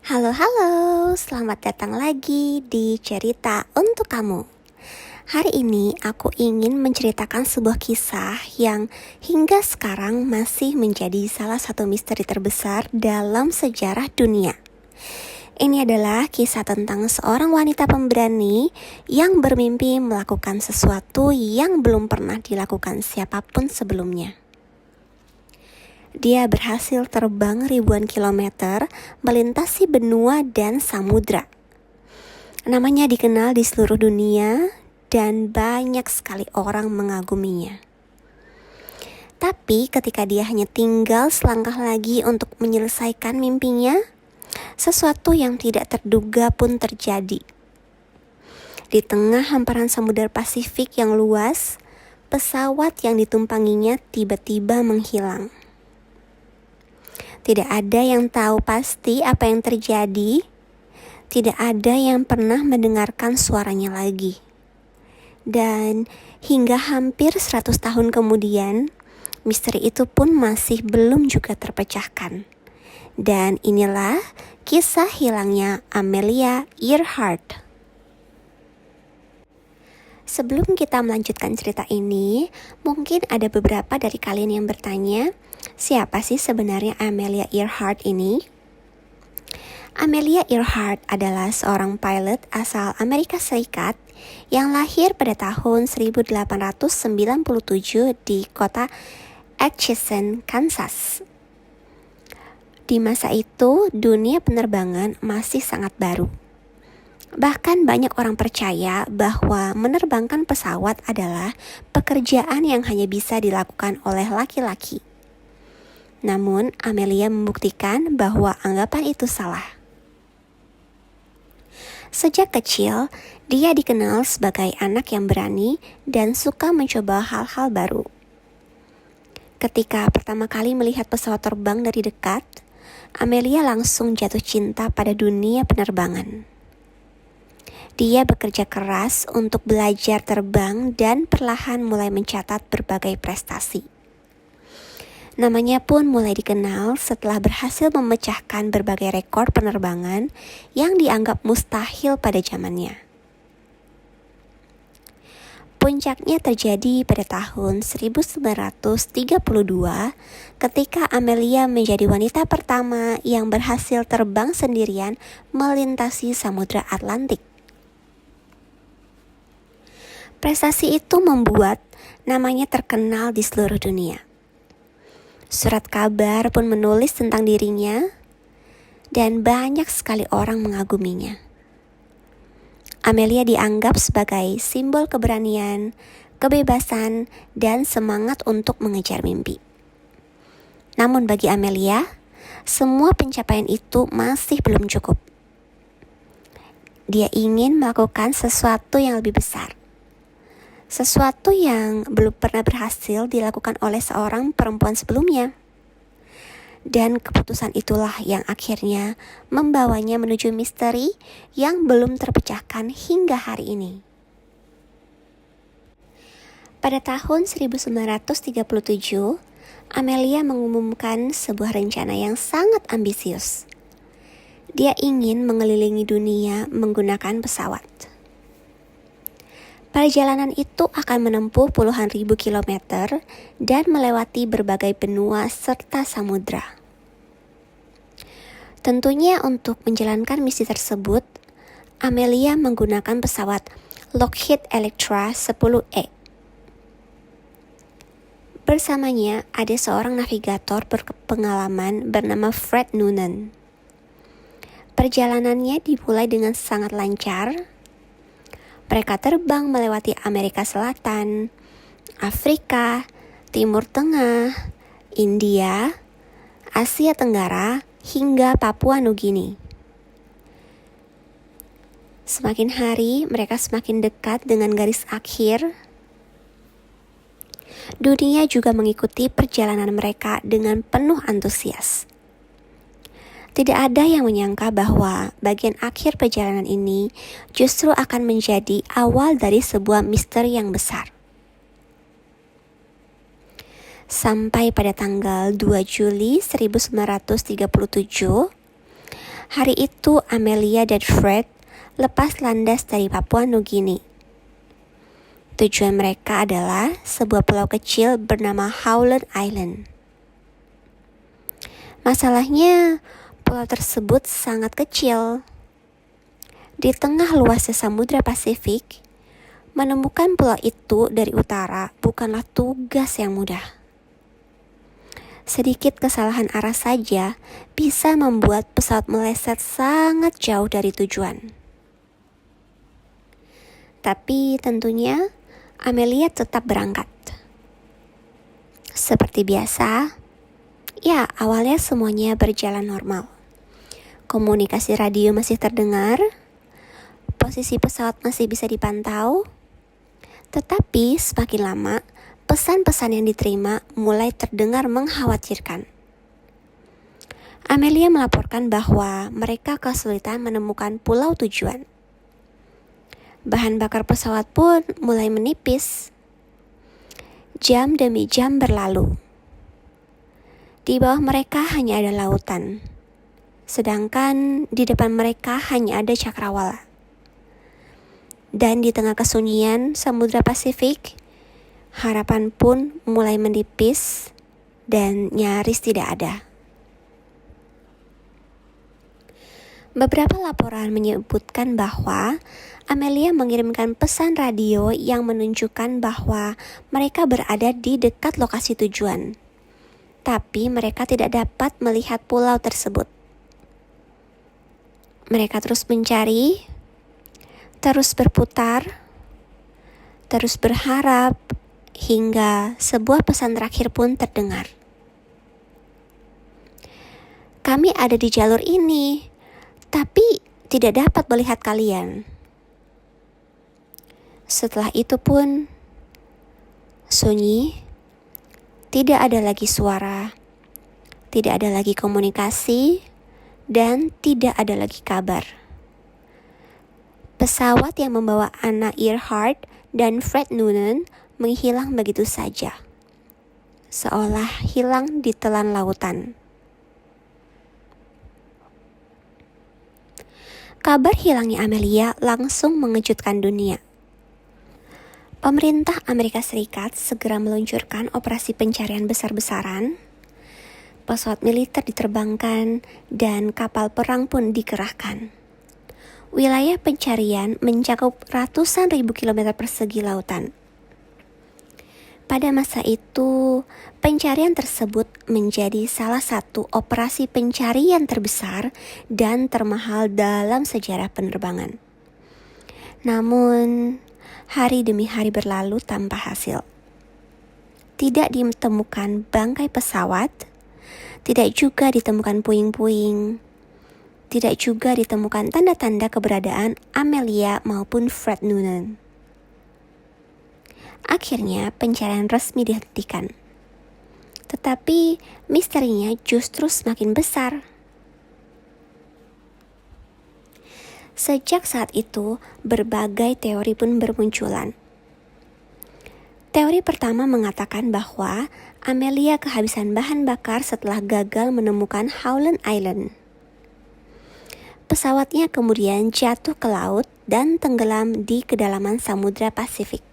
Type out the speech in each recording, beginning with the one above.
Halo, selamat datang lagi di Cerita Untuk Kamu. Hari ini aku ingin menceritakan sebuah kisah yang hingga sekarang masih menjadi salah satu misteri terbesar dalam sejarah dunia. Ini adalah kisah tentang seorang wanita pemberani yang bermimpi melakukan sesuatu yang belum pernah dilakukan siapapun sebelumnya. Dia berhasil terbang ribuan kilometer, melintasi benua dan samudra. Namanya dikenal di seluruh dunia dan banyak sekali orang mengaguminya. Tapi ketika dia hanya tinggal selangkah lagi untuk menyelesaikan mimpinya, sesuatu yang tidak terduga pun terjadi. Di tengah hamparan samudra Pasifik yang luas, pesawat yang ditumpanginya tiba-tiba menghilang. Tidak ada yang tahu pasti apa yang terjadi. Tidak ada yang pernah mendengarkan suaranya lagi. Dan hingga hampir 100 tahun kemudian, misteri itu pun masih belum juga terpecahkan. Dan inilah kisah hilangnya Amelia Earhart. Sebelum kita melanjutkan cerita ini, mungkin ada beberapa dari kalian yang bertanya, siapa sih sebenarnya Amelia Earhart ini? Amelia Earhart adalah seorang pilot asal Amerika Serikat yang lahir pada tahun 1897 di kota Atchison, Kansas. Di masa itu, dunia penerbangan masih sangat baru. Bahkan banyak orang percaya bahwa menerbangkan pesawat adalah pekerjaan yang hanya bisa dilakukan oleh laki-laki. Namun, Amelia membuktikan bahwa anggapan itu salah. Sejak kecil, dia dikenal sebagai anak yang berani dan suka mencoba hal-hal baru. Ketika pertama kali melihat pesawat terbang dari dekat, Amelia langsung jatuh cinta pada dunia penerbangan. Dia bekerja keras untuk belajar terbang dan perlahan mulai mencatat berbagai prestasi. Namanya pun mulai dikenal setelah berhasil memecahkan berbagai rekor penerbangan yang dianggap mustahil pada zamannya. Puncaknya terjadi pada tahun 1932 ketika Amelia menjadi wanita pertama yang berhasil terbang sendirian melintasi Samudra Atlantik. Prestasi itu membuat namanya terkenal di seluruh dunia. Surat kabar pun menulis tentang dirinya dan banyak sekali orang mengaguminya. Amelia dianggap sebagai simbol keberanian, kebebasan, dan semangat untuk mengejar mimpi. Namun bagi Amelia, semua pencapaian itu masih belum cukup. Dia ingin melakukan sesuatu yang lebih besar. Sesuatu yang belum pernah berhasil dilakukan oleh seorang perempuan sebelumnya. Dan keputusan itulah yang akhirnya membawanya menuju misteri yang belum terpecahkan hingga hari ini. Pada tahun 1937, Amelia mengumumkan sebuah rencana yang sangat ambisius. Dia ingin mengelilingi dunia menggunakan pesawat. Perjalanan itu akan menempuh puluhan ribu kilometer dan melewati berbagai benua serta samudra. Tentunya untuk menjalankan misi tersebut, Amelia menggunakan pesawat Lockheed Electra 10E. Bersamanya ada seorang navigator berpengalaman bernama Fred Noonan. Perjalanannya dimulai dengan sangat lancar. Mereka terbang melewati Amerika Selatan, Afrika, Timur Tengah, India, Asia Tenggara, hingga Papua Nugini. Semakin hari, mereka semakin dekat dengan garis akhir. Dunia juga mengikuti perjalanan mereka dengan penuh antusias. Tidak ada yang menyangka bahwa bagian akhir perjalanan ini justru akan menjadi awal dari sebuah misteri yang besar. Sampai pada tanggal 2 Juli 1937, Hari itu Amelia dan Fred lepas landas dari Papua Nugini. Tujuan mereka adalah sebuah pulau kecil bernama Howland Island. Masalahnya, pulau tersebut sangat kecil. Di tengah luasnya Samudra Pasifik, menemukan pulau itu dari utara bukanlah tugas yang mudah. Sedikit kesalahan arah saja bisa membuat pesawat meleset sangat jauh dari tujuan. Tapi tentunya Amelia tetap berangkat. Seperti biasa, ya awalnya semuanya berjalan normal. Komunikasi radio masih terdengar, posisi pesawat masih bisa dipantau, tetapi semakin lama, pesan-pesan yang diterima mulai terdengar mengkhawatirkan. Amelia melaporkan bahwa mereka kesulitan menemukan pulau tujuan. Bahan bakar pesawat pun mulai menipis. Jam demi jam berlalu. Di bawah mereka hanya ada lautan, sedangkan di depan mereka hanya ada cakrawala. Dan di tengah kesunyian Samudra Pasifik, harapan pun mulai menipis dan nyaris tidak ada. Beberapa laporan menyebutkan bahwa Amelia mengirimkan pesan radio yang menunjukkan bahwa mereka berada di dekat lokasi tujuan. Tapi mereka tidak dapat melihat pulau tersebut. Mereka terus mencari, terus berputar, terus berharap, hingga sebuah pesan terakhir pun terdengar. Kami ada di jalur ini, tapi tidak dapat melihat kalian. Setelah itu pun sunyi, tidak ada lagi suara, tidak ada lagi komunikasi, dan tidak ada lagi kabar. Pesawat yang membawa Anna Earhart dan Fred Noonan menghilang begitu saja, seolah hilang di telan lautan. Kabar hilangnya Amelia langsung mengejutkan dunia. Pemerintah Amerika Serikat segera meluncurkan operasi pencarian besar-besaran. Pesawat militer diterbangkan dan kapal perang pun dikerahkan. Wilayah pencarian mencakup ratusan ribu kilometer persegi lautan. Pada masa itu, pencarian tersebut menjadi salah satu operasi pencarian terbesar dan termahal dalam sejarah penerbangan. Namun, hari demi hari berlalu tanpa hasil. Tidak ditemukan bangkai pesawat, tidak juga ditemukan puing-puing, tidak juga ditemukan tanda-tanda keberadaan Amelia maupun Fred Noonan. Akhirnya pencarian resmi dihentikan. Tetapi misterinya justru semakin besar. Sejak saat itu, berbagai teori pun bermunculan. Teori pertama mengatakan bahwa Amelia kehabisan bahan bakar setelah gagal menemukan Howland Island. Pesawatnya kemudian jatuh ke laut dan tenggelam di kedalaman Samudra Pasifik.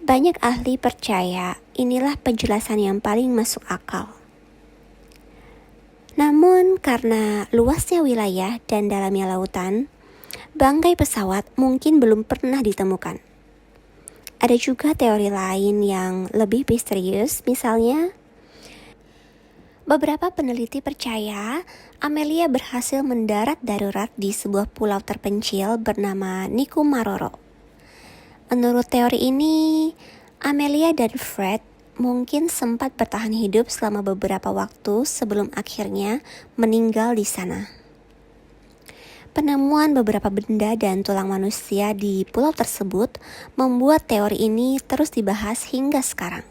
Banyak ahli percaya inilah penjelasan yang paling masuk akal. Namun karena luasnya wilayah dan dalamnya lautan, bangkai pesawat mungkin belum pernah ditemukan. Ada juga teori lain yang lebih misterius, misalnya beberapa peneliti percaya Amelia berhasil mendarat darurat di sebuah pulau terpencil bernama Nikumaroro. Menurut teori ini, Amelia dan Fred mungkin sempat bertahan hidup selama beberapa waktu sebelum akhirnya meninggal di sana. Penemuan beberapa benda dan tulang manusia di pulau tersebut membuat teori ini terus dibahas hingga sekarang.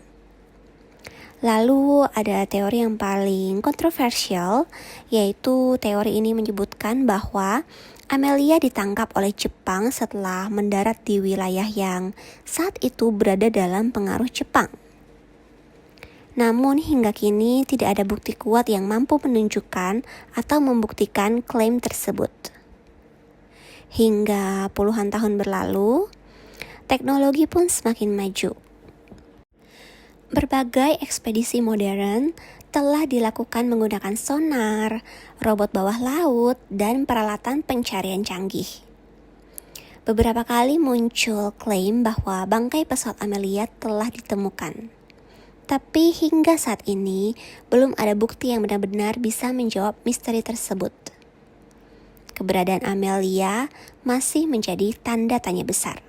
Lalu ada teori yang paling kontroversial, yaitu teori ini menyebutkan bahwa Amelia ditangkap oleh Jepang setelah mendarat di wilayah yang saat itu berada dalam pengaruh Jepang. Namun hingga kini tidak ada bukti kuat yang mampu menunjukkan atau membuktikan klaim tersebut. Hingga puluhan tahun berlalu, teknologi pun semakin maju. Berbagai ekspedisi modern telah dilakukan menggunakan sonar, robot bawah laut, dan peralatan pencarian canggih. Beberapa kali muncul klaim bahwa bangkai pesawat Amelia telah ditemukan. Tapi hingga saat ini, belum ada bukti yang benar-benar bisa menjawab misteri tersebut. Keberadaan Amelia masih menjadi tanda tanya besar.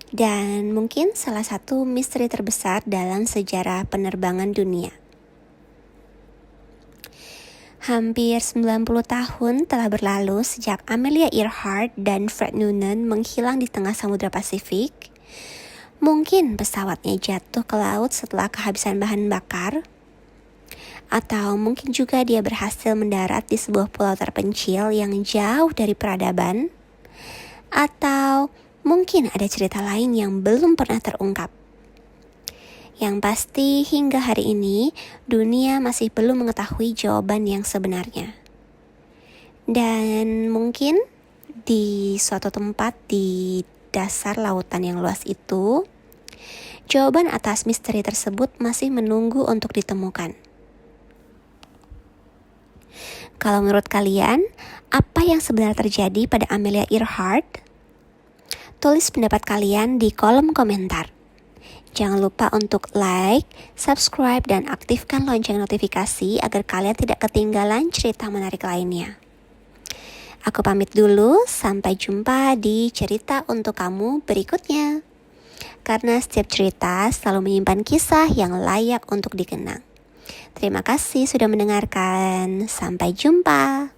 Dan mungkin salah satu misteri terbesar dalam sejarah penerbangan dunia. Hampir 90 tahun telah berlalu sejak Amelia Earhart dan Fred Noonan menghilang di tengah Samudra Pasifik. Mungkin pesawatnya jatuh ke laut setelah kehabisan bahan bakar. Atau mungkin juga dia berhasil mendarat di sebuah pulau terpencil yang jauh dari peradaban. Atau mungkin ada cerita lain yang belum pernah terungkap. Yang pasti hingga hari ini, dunia masih belum mengetahui jawaban yang sebenarnya. Dan mungkin di suatu tempat di dasar lautan yang luas itu, jawaban atas misteri tersebut masih menunggu untuk ditemukan. Kalau menurut kalian, apa yang sebenarnya terjadi pada Amelia Earhart? Tulis pendapat kalian di kolom komentar. Jangan lupa untuk like, subscribe, dan aktifkan lonceng notifikasi agar kalian tidak ketinggalan cerita menarik lainnya. Aku pamit dulu, sampai jumpa di cerita untuk kamu berikutnya. Karena setiap cerita selalu menyimpan kisah yang layak untuk dikenang. Terima kasih sudah mendengarkan. Sampai jumpa.